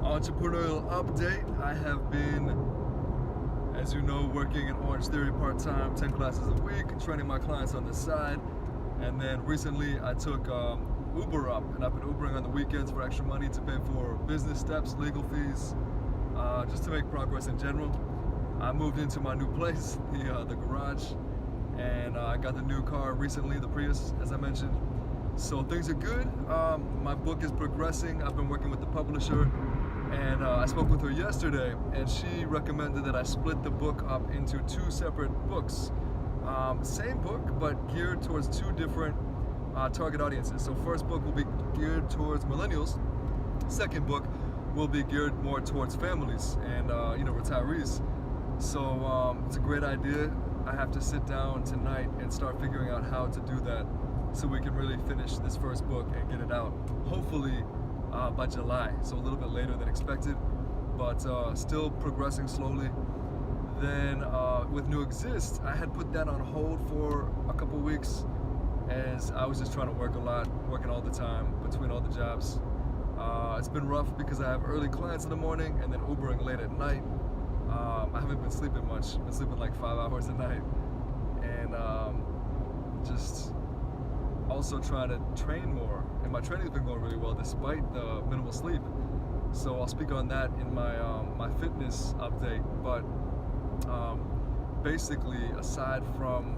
Entrepreneurial update. I have been, as you know, working in Orange Theory part-time, 10 classes a week, training my clients on the side. And then recently I took Uber up, and I've been Ubering on the weekends for extra money to pay for business steps, legal fees, just to make progress in general. I moved into my new place, the garage, and I got the new car recently, the Prius, as I mentioned. So things are good. My book is progressing. I've been working with the publisher, and I spoke with her yesterday, and she recommended that I split the book up into two separate books. Same book, but geared towards two different target audiences. So first book will be geared towards millennials. Second book will be geared more towards families and retirees. So it's a great idea. I have to sit down tonight and start figuring out how to do that so we can really finish this first book and get it out, hopefully by July, so a little bit later than expected, but still progressing slowly. Then with Neuxist, I had put that on hold for a couple weeks as I was just trying to work a lot, working all the time between all the jobs. It's been rough because I have early clients in the morning and then Ubering late at night. I haven't been sleeping much. I've been sleeping like 5 hours a night, and just also trying to train more. And my training's been going really well despite the minimal sleep. So I'll speak on that in my my fitness update. But basically, aside from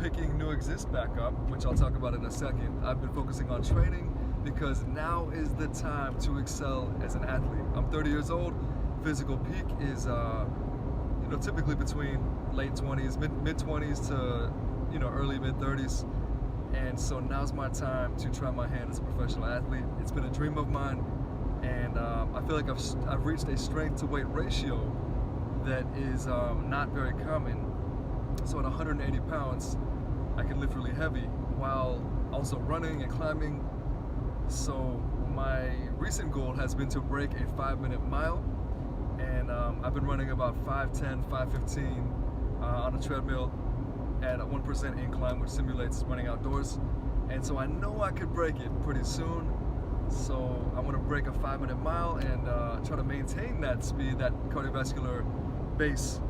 picking Neuxist back up, which I'll talk about in a second, I've been focusing on training because now is the time to excel as an athlete. I'm 30 years old. Physical peak is typically between late 20s, mid 20s to early mid 30s, and so now's my time to try my hand as a professional athlete. It's been a dream of mine, and I feel like I've reached a strength to weight ratio that is not very common. So at 180 pounds I can lift really heavy while also running and climbing. So my recent goal has been to break a 5-minute mile. And I've been running about 5:10, 5:15 on a treadmill at a 1% incline, which simulates running outdoors. And so I know I could break it pretty soon. So I want to break a 5-minute mile and try to maintain that speed, that cardiovascular base,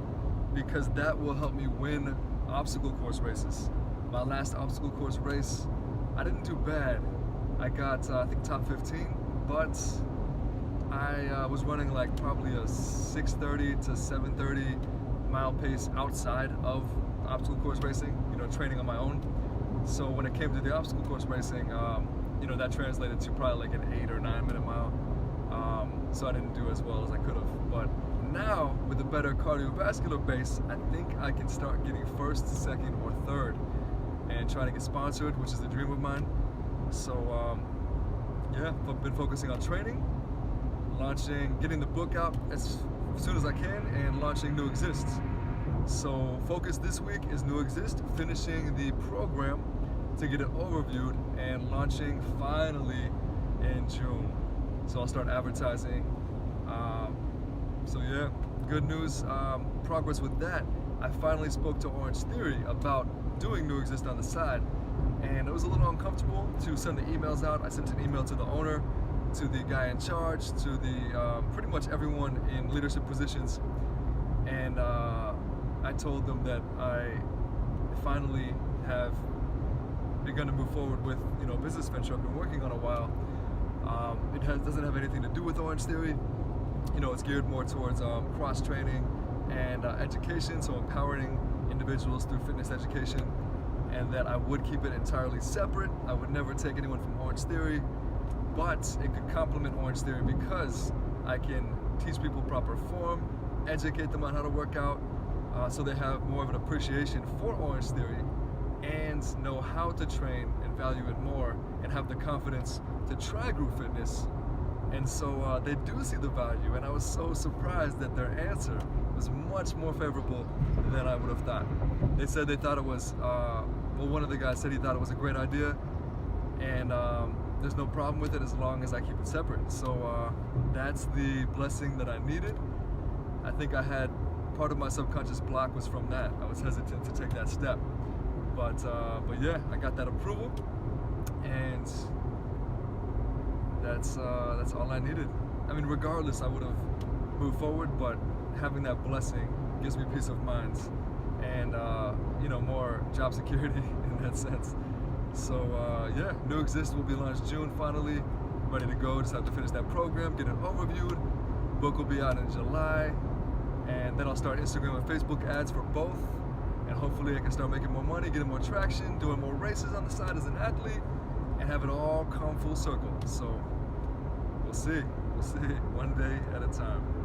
because that will help me win obstacle course races. My last obstacle course race, I didn't do bad. I got, I think, top 15, but I was running like probably a 6:30 to 7:30 mile pace outside of obstacle course racing, training on my own. So when it came to the obstacle course racing, that translated to probably like an 8 or 9 minute mile. So I didn't do as well as I could have. But now with a better cardiovascular base, I think I can start getting first, second, or third and trying to get sponsored, which is the dream of mine. So yeah, I've been focusing on training, getting the book out as soon as I can, and launching Neuxist. So focus this week is Neuxist, finishing the program to get it overviewed and launching finally in June. So I'll start advertising. So yeah, good news, progress with that. I finally spoke to Orange Theory about doing Neuxist on the side, and it was a little uncomfortable to send the emails out. I sent an email to the owner, to the guy in charge, to the pretty much everyone in leadership positions, and I told them that I finally have begun to move forward with a business venture I've been working on a while. It doesn't have anything to do with Orange Theory. It's geared more towards cross training and education, so empowering individuals through fitness education, and that I would keep it entirely separate. I would never take anyone from Orange Theory, but it could complement Orange Theory because I can teach people proper form, educate them on how to work out, so they have more of an appreciation for Orange Theory and know how to train and value it more and have the confidence to try group fitness. And so they do see the value, and I was so surprised that their answer was much more favorable than I would have thought. They said they thought it was, one of the guys said he thought it was a great idea, and there's no problem with it as long as I keep it separate. So that's the blessing that I needed. I think I had part of my subconscious block was from that. I was hesitant to take that step, but yeah, I got that approval, and that's all I needed. I mean, regardless, I would have moved forward, but having that blessing gives me peace of mind and more job security in that sense. So yeah, Neuxist will be launched June finally, ready to go. Just have to finish that program, get it overviewed. Book will be out in July, and then I'll start Instagram and Facebook ads for both, and hopefully I can start making more money, getting more traction, doing more races on the side as an athlete, and have it all come full circle. So we'll see one day at a time.